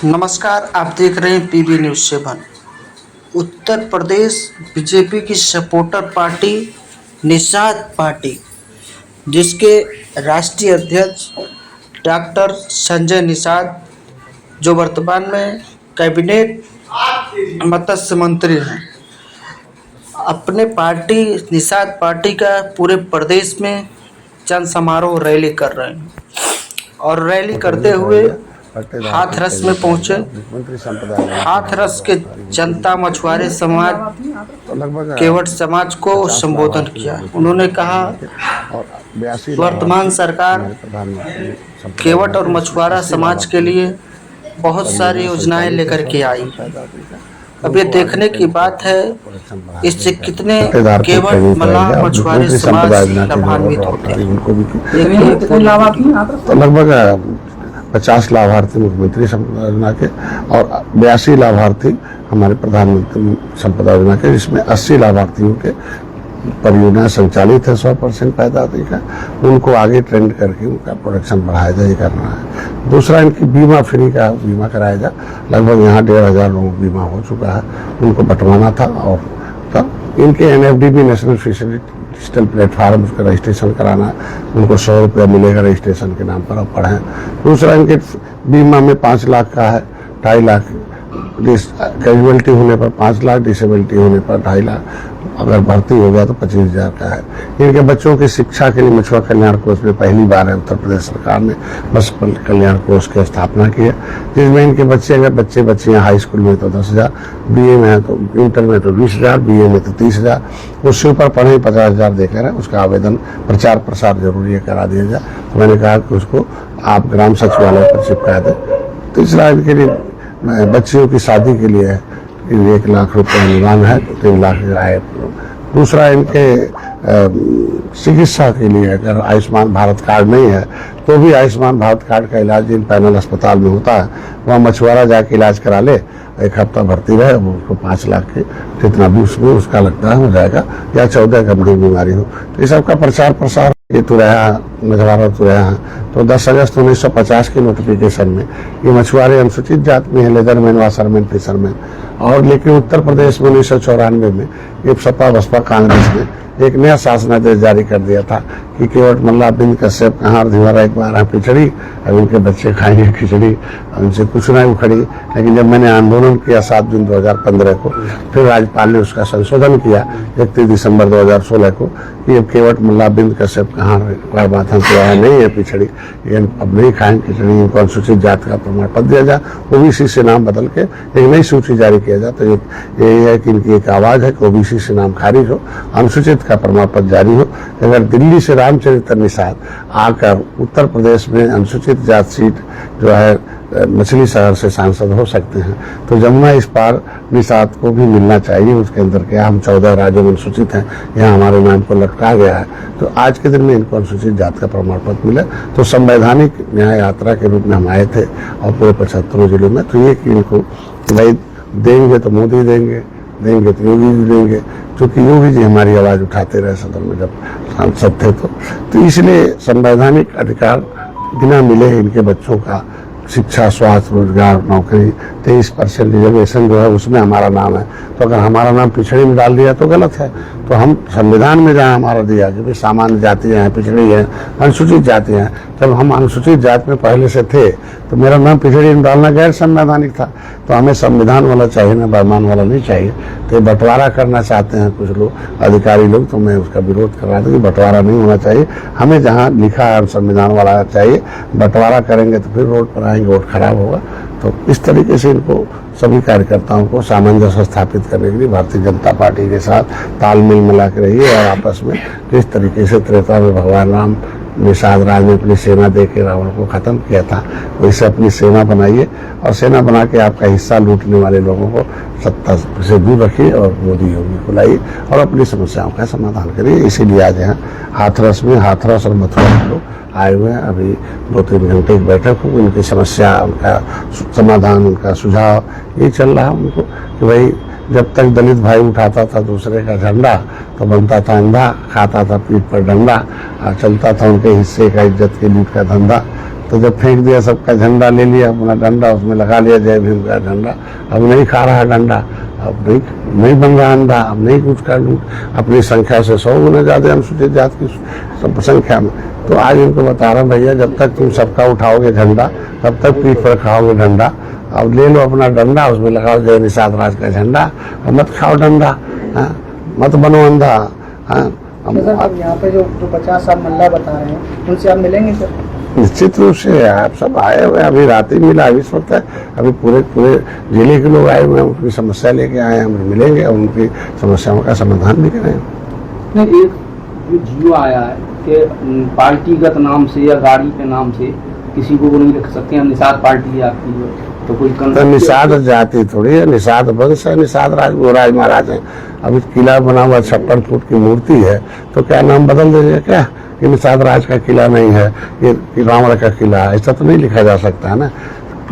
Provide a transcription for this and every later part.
नमस्कार, आप देख रहे हैं PB news 7। Uttar Pradesh BJP की सपोर्टर पार्टी निषाद पार्टी, जिसके राष्ट्रीय अध्यक्ष डॉक्टर संजय निषाद, जो वर्तमान में कैबिनेट मत्स्य मंत्री हैं, अपने पार्टी निषाद पार्टी का पूरे प्रदेश में जन समारोह रैली कर रहे हैं और रैली करते हुए हाथरस में पहुंचे। हाथरस के जनता, मछुआरे समाज, केवट समाज को संबोधन किया। उन्होंने कहा वर्तमान सरकार केवट और मछुआरा समाज के लिए बहुत सारी योजनाएं लेकर के आई। अब ये देखने की बात है इससे कितने केवट, मल्लाह, मछुआरे समाज लाभान्वित होते हैं। तो लगभग 50 लाभार्थी मुख्यमंत्री संपदा योजना के और 82 लाभार्थी हमारे प्रधानमंत्री संपदा योजना के, जिसमें 80 लाभार्थियों के परियोजना संचालित है 100% पैदावार का। उनको आगे ट्रेंड करके उनका प्रोडक्शन बढ़ाया जाए, करना है। दूसरा, इनकी बीमा फ्री का बीमा कराया जाए। लगभग यहाँ 1500 लोगों को बीमा हो चुका है, उनको बंटवाना था। और इनके NFDB national fishery digital platform, उसका रजिस्ट्रेशन कराना है। उनको 100 रुपया मिलेगा रजिस्ट्रेशन के नाम पर, अब पढ़ें। दूसरा, इनके बीमा में 5 लाख का है, 2.5 लाख कैजुअलिटी होने पर 5 लाख, डिसेबिलिटी होने पर 2.5 लाख, अगर भर्ती हो गया तो 25,000 का है। इनके बच्चों की शिक्षा के लिए मछुआ कल्याण कोष में पहली बार है उत्तर प्रदेश सरकार ने मत्स्य कल्याण कोष की स्थापना की है, जिसमें इनके बच्चे, अगर बच्चियां हाई स्कूल में तो 10,000, BA में है तो इंटर में तो 20,000, BA में तो 30,000, उससे ऊपर पढ़े 50,000 देकर है। उसका आवेदन प्रचार प्रसार जरूरी है, करा दिया जाए। तो मैंने कहा कि उसको आप ग्राम सचिवालय पर चिपका दें। तीसरा, इनके लिए बच्चियों की शादी के लिए 1 लाख रुपये अनुदान है, 3 लाख आय। दूसरा, इनके चिकित्सा के लिए अगर आयुष्मान भारत कार्ड नहीं है तो भी आयुष्मान भारत कार्ड का इलाज जिन पैनल अस्पताल में होता है, वहाँ मछुआरा जाके इलाज करा ले, 1 हफ्ता भर्ती रहे, वो उसको 5 लाख के जितना भी उसमें उसका लगता है हो जाएगा, या 14 गंभीर बीमारी हो। तो ये सबका प्रचार प्रसार ये तुरैया मछुआरा तुरैया है। तो 10 अगस्त 1950 के नोटिफिकेशन में ये मछुआरे अनुसूचित जाति में है, लेदरमैन, वाशरमैन, फिशरमैन। और लेकिन उत्तर प्रदेश में 1994 में ये सपा बसपा कांग्रेस ने एक नया शासनादेश जारी कर दिया था कि केवट, मल्लाह, बिंद, कश्यप, कहार, धिवारा एक बार पिछड़ी, अब इनके बच्चे खाएंगे खिचड़ी, उनसे कुछ नहीं उखड़ी। लेकिन जब मैंने आंदोलन किया 7 जून 2015 को, फिर राज्यपाल ने उसका संशोधन किया 31 दिसंबर 2016 को कि अब केवट, मल्लाह, बिंद, कश्यप, कहार, बात नहीं है पिछड़ी, अब नहीं खाएंगे खिचड़ी, इनको अनुसूचित जाति का प्रमाण पत्र दिया जाए, OBC से नाम बदल के एक नई सूची जारी किया जाए। तो यही है कि इनकी एक आवाज है कि OBC से नाम खारिज हो, अनुसूचित का प्रमाण पत्र जारी हो। अगर दिल्ली से रामचरित्र निषाद आकर उत्तर प्रदेश में अनुसूचित जाति सीट जो है मछली शहर से सांसद हो सकते हैं, तो जमुना इस पार निषाद को भी मिलना चाहिए। उसके अंदर क्या, हम 14 राज्यों में अनुसूचित हैं, यहाँ हमारे नाम को लटका गया है। तो आज के दिन में इनको अनुसूचित जाति का प्रमाण पत्र मिला, तो संवैधानिक न्याय यात्रा के रूप में हम आए थे और पूरे 75 जिलों में। तो ये कि इनको भाई देंगे तो मोदी देंगे तो योगी जी देंगे, क्योंकि योगी जी हमारी आवाज उठाते रहे सदन में जब सांसद थे। तो इसलिए संवैधानिक अधिकार बिना मिले इनके बच्चों का शिक्षा, स्वास्थ्य, रोजगार, नौकरी, 23% रिजर्वेशन जो है उसमें हमारा नाम है। तो अगर हमारा नाम पिछड़ी में डाल दिया तो गलत है। तो हम संविधान में जहाँ हमारा दिया कि भाई सामान्य जातियाँ हैं, पिछड़ी हैं, अनुसूचित जातियाँ हैं, जब हम अनुसूचित जाति में पहले से थे तो मेरा नाम पिछड़ी में डालना गैर संवैधानिक था। तो हमें संविधान वाला चाहिए ना, बरमान वाला नहीं चाहिए। तो बंटवारा करना चाहते हैं कुछ लोग, अधिकारी लोग, तो मैं उसका विरोध कर रहा था कि बंटवारा नहीं होना चाहिए। हमें जहाँ लिखा है संविधान वाला चाहिए, बंटवारा करेंगे तो फिर रोड पर आएंगे, वोट खराब होगा। तो इस तरीके से इनको सभी कार्यकर्ताओं को सामंजस्य स्थापित करने के लिए भारतीय जनता पार्टी के साथ तालमेल मिला के रहिए और आपस में जिस तरीके से त्रेता में भगवान राम निषाद राज ने अपनी सेना दे के रावण को खत्म किया था, वैसे अपनी सेना बनाइए और सेना बना के आपका हिस्सा लूटने वाले लोगों को सत्ता से दूर रखिए और मोदी योगी को लाइए और अपनी समस्याओं का समाधान करिए। इसीलिए आज यहाँ हाथरस और मथुरा के लोग आए हुए हैं। अभी 2-3 घंटे की बैठक हो, उनकी समस्या, उनका समाधान, उनका सुझाव ये चल रहा है उनको कि भाई जब तक दलित भाई उठाता था दूसरे का झंडा तो बनता था अंधा, खाता था पीठ पर डंडा, चलता था उनके हिस्से का इज्जत के लूट का धंधा। तो जब फेंक दिया सबका झंडा ले लिया, अपना डंडा उसमें लगा लिया, जय भीम का झंडा। अब नहीं खा रहा डंडा, अब नहीं बन रहा अंडा, अब नहीं कुछ कर, अपनी संख्या से 100 गुना ज्यादा अनुसूचित जाति की संख्या में। तो आज इनको बता रहा हूँ भैया, जब तक तुम सबका उठाओगे झंडा तब तक पीठ पर खाओगे डंडा। अब ले लो अपना डंडा, उसमें लगाओ जय निषाद राज का झंडा, और मत खाओ डंडा, मत बनो अंधा। सर अब यहाँ पे जो 50 साल मल्ला बता रहे हैं, उनसे आप मिलेंगे सर? निश्चित रूप से आप सब आए हुए, अभी रात ही मिला, अभी इस वक्त है, अभी पूरे जिले के लोग आए हुए हैं, उनकी समस्या लेके आए हैं, हम मिलेंगे और उनकी समस्याओं का समाधान भी करेंगे। नहीं, एक जो जियो आया है कि पार्टीगत नाम से या गाड़ी के नाम से किसी को वो नहीं रख सकते हैं, निषाद पार्टी है आपकी, तो कोई तो निषाद जाति थोड़ी है, निषाद वंश है, निषाद राज महाराज है। अभी किला बना हुआ 56 फुट की मूर्ति है, तो क्या नाम बदल देंगे क्या कि निषाद राज का किला नहीं है, ये रावण का किला है? ऐसा तो नहीं लिखा जा सकता है ना।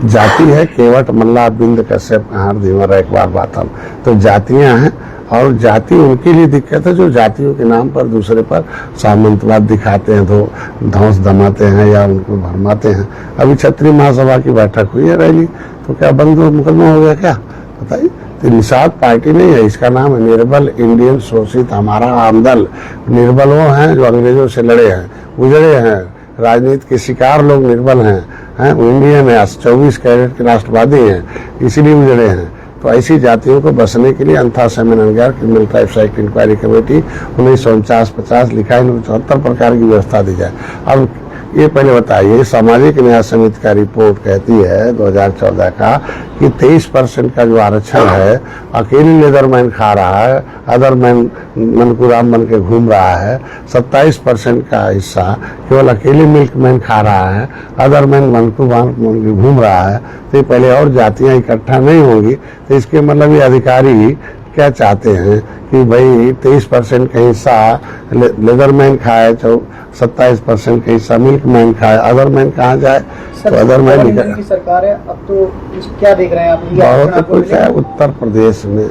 जाति है केवट मल्ला बिंद कश्यप कहार धीवर, एक बार बात हम तो जातियां हैं, और जाति उनके लिए दिक्कत है जो जातियों के नाम पर दूसरे पर सामंतवाद दिखाते हैं, तो धौंस दमाते हैं या उनको भरमाते हैं। अभी क्षत्रिय महासभा की बैठक हुई है, रैली, तो क्या बंद मुकदमा हो गया क्या? बताइए। तो निषाद पार्टी नहीं है, इसका नाम है निर्बल इंडियन शोषित हमारा आमदल। निर्बल वो हैं जो अंग्रेजों से लड़े हैं, उजड़े हैं, राजनीति के शिकार लोग निर्बल हैं, वो इंडियन है, 24 कैरेट के राष्ट्रवादी हैं, इसीलिए उजड़े हैं। तो ऐसी जातियों को बसने के लिए अंथा सेमिनर criminal tribes act inquiry committee 1949-50 लिखा है, 74 प्रकार की व्यवस्था दी जाए। अब ये पहले बताइए, सामाजिक न्याय समिति का रिपोर्ट कहती है 2014 का कि 23% का जो आरक्षण है अकेली लेदरमैन खा रहा है, अदर मैन मनकुराम बन के घूम रहा है। 27% का हिस्सा केवल अकेले मिल्कमैन खा रहा है, अदर मैन मनकुराम बन के घूम रहा है। तो ये पहले और जातियां इकट्ठा नहीं होंगी, तो इसके मतलब ये अधिकारी क्या चाहते हैं कि भाई 23% का हिस्सा लेदरमैन खाए, 27% का हिस्सा मिल्कमैन खाए, अदरमैन कहाँ जाए? तो अदरमैन की सरकार है अब, तो क्या देख रहे हैं आप? बहुत कुछ है उत्तर प्रदेश में।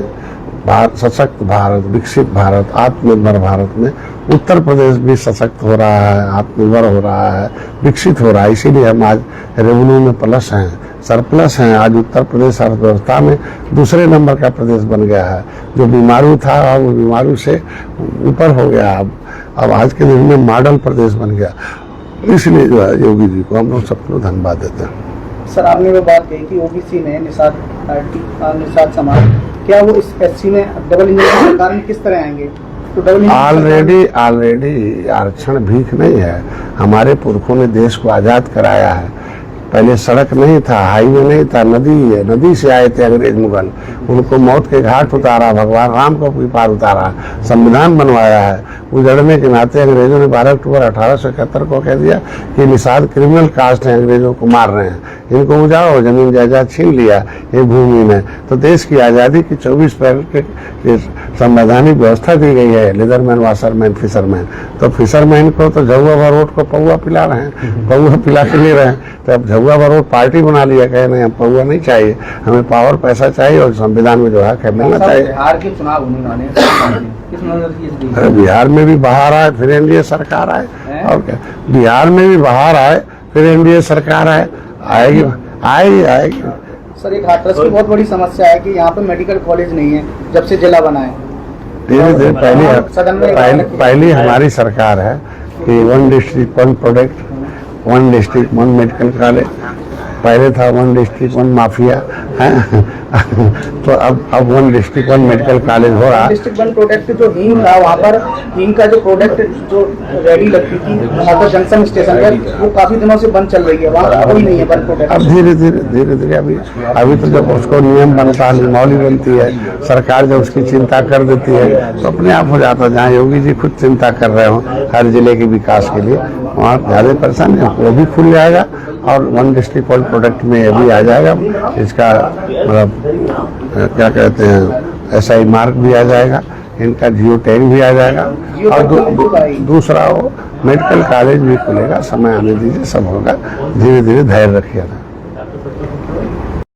सशक्त भारत, विकसित भारत, आत्मनिर्भर भारत में उत्तर प्रदेश भी सशक्त हो रहा है, आत्मनिर्भर हो रहा है, विकसित हो रहा है। इसीलिए हम आज रेवेन्यू में प्लस हैं, सरप्लस हैं। आज उत्तर प्रदेश अर्थव्यवस्था में दूसरे नंबर का प्रदेश बन गया है। जो बीमारू था वो बीमारू से ऊपर हो गया। अब आज के दिन में मॉडल प्रदेश बन गया। इसलिए जो है योगी जी को हम लोग सबको धन्यवाद देते हैं। सर आपने वो बात कही कि ओबीसी में निषाद पार्टी, निषाद समाज, क्या वो इस एससी में डबल इंजन की सरकार में किस तरह आएंगे? तो डबल ऑलरेडी आरक्षण भीख नहीं है। हमारे पुरखों ने देश को आजाद कराया है। पहले सड़क नहीं था, हाईवे नहीं था, नदी है, नदी से आए थे अंग्रेज मुगल, उनको मौत के घाट उतारा, भगवान राम को भी पार उतारा, संविधान बनवाया है। उजड़ने के नाते अंग्रेजों ने 12 अक्टूबर 1871 को कह दिया कि निषाद क्रिमिनल कास्ट है, अंग्रेजों को मार रहे हैं, इनको उजाड़ो, जमीन जायदाद छीन लिया ये भूमि में। तो देश की आज़ादी की 24 पैर संवैधानिक व्यवस्था दी गई है, लेदरमैन, वाशरमैन, फिशरमैन। तो फिशरमैन को तो झुआ भरोट को पौवा पिला रहे हैं, पौवा पिला के ले रहे हैं। तो अब झुआ भरोट पार्टी बना लिया, कहे नहीं हम पौवा नहीं चाहिए, हमें पावर पैसा चाहिए और संविधान में जो है मिलना चाहिए। बिहार के चुनाव होने वाले किस नजरिए से? बिहार में भी बाहर आए फिर एनडीए सरकार आए, और क्या? बिहार में भी बाहर आए फिर एनडीए सरकार आए, आएगी। सर एक हाथरस की बहुत बड़ी समस्या है कि यहाँ पे मेडिकल कॉलेज नहीं है जब से जिला बना है। धीरे धीरे पहली हमारी सरकार है कि 1 district 1 product, 1 district 1 medical college. पहले था 1 डिस्ट्रिक्ट 1 माफिया है तो अब 1 डिस्ट्रिक्ट 1 मेडिकल कॉलेज हो रहा है। डिस्ट्रिक्ट 1 प्रोडक्ट जो हींग था, वहाँ पर हींग का जो प्रोडक्ट जो रेडी लगती थी वहाँ पर जंक्शन स्टेशन पर, वो काफी दिनों से बंद चल रही है, वहाँ कोई नहीं है बंद प्रोडक्ट। अब धीरे धीरे अभी तो जब उसको नियम बनता है, नियमावली बनती है, सरकार जब उसकी चिंता कर देती है तो अपने आप हो जाता है। जहाँ योगी जी खुद चिंता कर रहे हो हर जिले के विकास के लिए, वहाँ ज्यादा परेशानी है, वो भी खुल जाएगा और 1 डिस्ट्रिक्ट 1 प्रोडक्ट में ये भी आ जाएगा। इसका मतलब क्या कहते हैं, SI मार्क भी आ जाएगा, इनका जियो टैग भी आ जाएगा, और दूसरा वो मेडिकल कॉलेज भी खुलेगा। समय आने दीजिए, सब होगा, धीरे धीरे धैर्य रखिएगा।